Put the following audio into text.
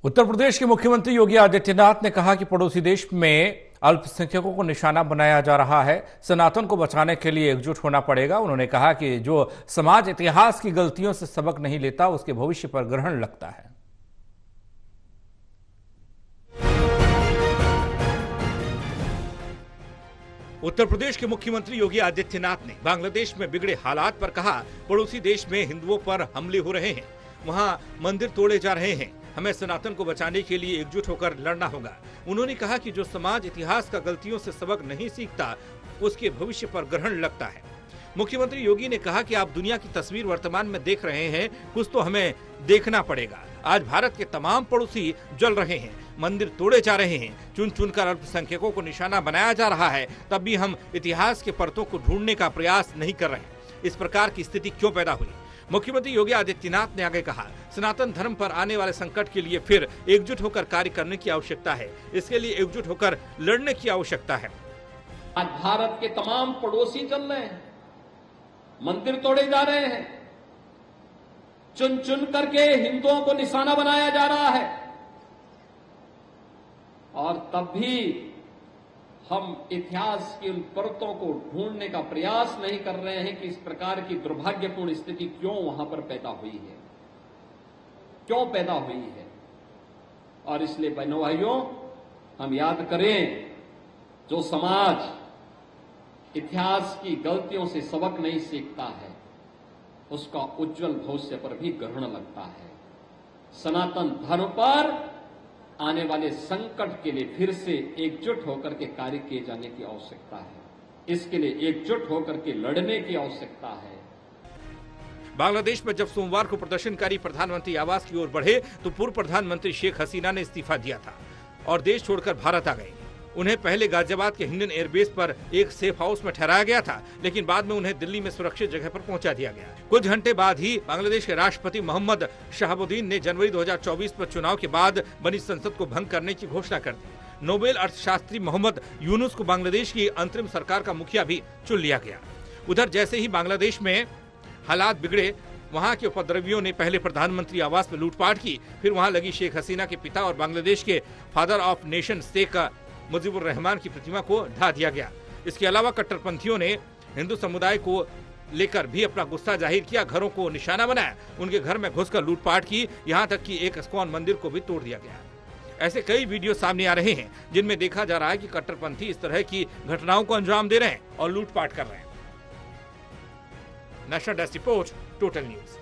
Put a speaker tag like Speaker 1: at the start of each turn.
Speaker 1: उत्तर प्रदेश के मुख्यमंत्री योगी आदित्यनाथ ने कहा कि पड़ोसी देश में अल्पसंख्यकों को निशाना बनाया जा रहा है। सनातन को बचाने के लिए एकजुट होना पड़ेगा। उन्होंने कहा कि जो समाज इतिहास की गलतियों से सबक नहीं लेता, उसके भविष्य पर ग्रहण लगता है। उत्तर प्रदेश के मुख्यमंत्री योगी आदित्यनाथ ने बांग्लादेश में बिगड़े हालात पर कहा, पड़ोसी देश में हिंदुओं पर हमले हो रहे हैं, वहां मंदिर तोड़े जा रहे हैं, हमें सनातन को बचाने के लिए एकजुट होकर लड़ना होगा। उन्होंने कहा कि जो समाज इतिहास का गलतियों से सबक नहीं सीखता, उसके भविष्य पर ग्रहण लगता है। मुख्यमंत्री योगी ने कहा कि आप दुनिया की तस्वीर वर्तमान में देख रहे हैं, कुछ तो हमें देखना पड़ेगा। आज भारत के तमाम पड़ोसी जल रहे हैं, मंदिर तोड़े जा रहे हैं, चुन चुनकर अल्पसंख्यकों को निशाना बनाया जा रहा है, तब भी हम इतिहास के परतों को ढूंढने का प्रयास नहीं कर रहे। इस प्रकार की स्थिति क्यों पैदा हुई? मुख्यमंत्री योगी आदित्यनाथ ने आगे कहा, सनातन धर्म पर आने वाले संकट के लिए फिर एकजुट होकर कार्य करने की आवश्यकता है। इसके लिए एकजुट होकर लड़ने की आवश्यकता है।
Speaker 2: आज भारत के तमाम पड़ोसी चल रहे हैं, मंदिर तोड़े जा रहे हैं, चुन चुन करके हिंदुओं को निशाना बनाया जा रहा है, और तब भी हम इतिहास की उन परतों को ढूंढने का प्रयास नहीं कर रहे हैं कि इस प्रकार की दुर्भाग्यपूर्ण स्थिति क्यों वहां पर पैदा हुई है, क्यों पैदा हुई है। और इसलिए बहनों भाइयों, हम याद करें, जो समाज इतिहास की गलतियों से सबक नहीं सीखता है, उसका उज्जवल भविष्य पर भी ग्रहण लगता है। सनातन धर्म पर आने वाले संकट के लिए फिर से एकजुट होकर के कार्य किए जाने की आवश्यकता है। इसके लिए एकजुट होकर के लड़ने की आवश्यकता है।
Speaker 1: बांग्लादेश में जब सोमवार को प्रदर्शनकारी प्रधानमंत्री आवास की ओर बढ़े, तो पूर्व प्रधानमंत्री शेख हसीना ने इस्तीफा दिया था और देश छोड़कर भारत आ गए। उन्हें पहले गाजियाबाद के हिंडन एयरबेस पर एक सेफ हाउस में ठहराया गया था, लेकिन बाद में उन्हें दिल्ली में सुरक्षित जगह पर पहुंचा दिया गया। कुछ घंटे बाद ही बांग्लादेश के राष्ट्रपति मोहम्मद शहाबुद्दीन ने जनवरी 2024 में चुनाव के बाद बनी संसद को भंग करने की घोषणा कर दी। नोबेल अर्थशास्त्री मोहम्मद यूनुस को बांग्लादेश की अंतरिम सरकार का मुखिया भी चुन लिया गया। उधर जैसे ही बांग्लादेश में हालात बिगड़े, वहां के उपद्रवियों ने पहले प्रधानमंत्री आवास में लूटपाट की, फिर वहां लगी शेख हसीना के पिता और बांग्लादेश के father of nation Sheikh Mujibur Rahman की प्रतिमा को ढा दिया गया। इसके अलावा कट्टरपंथियों ने हिंदू समुदाय को लेकर भी अपना गुस्सा जाहिर किया, घरों को निशाना बनाया, उनके घर में घुसकर लूटपाट की, यहां तक कि एक इस्कॉन मंदिर को भी तोड़ दिया गया। ऐसे कई वीडियो सामने आ रहे हैं, जिनमें देखा जा रहा है कि कट्टरपंथी इस तरह की घटनाओं को अंजाम दे रहे हैं और लूटपाट कर रहे हैं। National desk report, total news.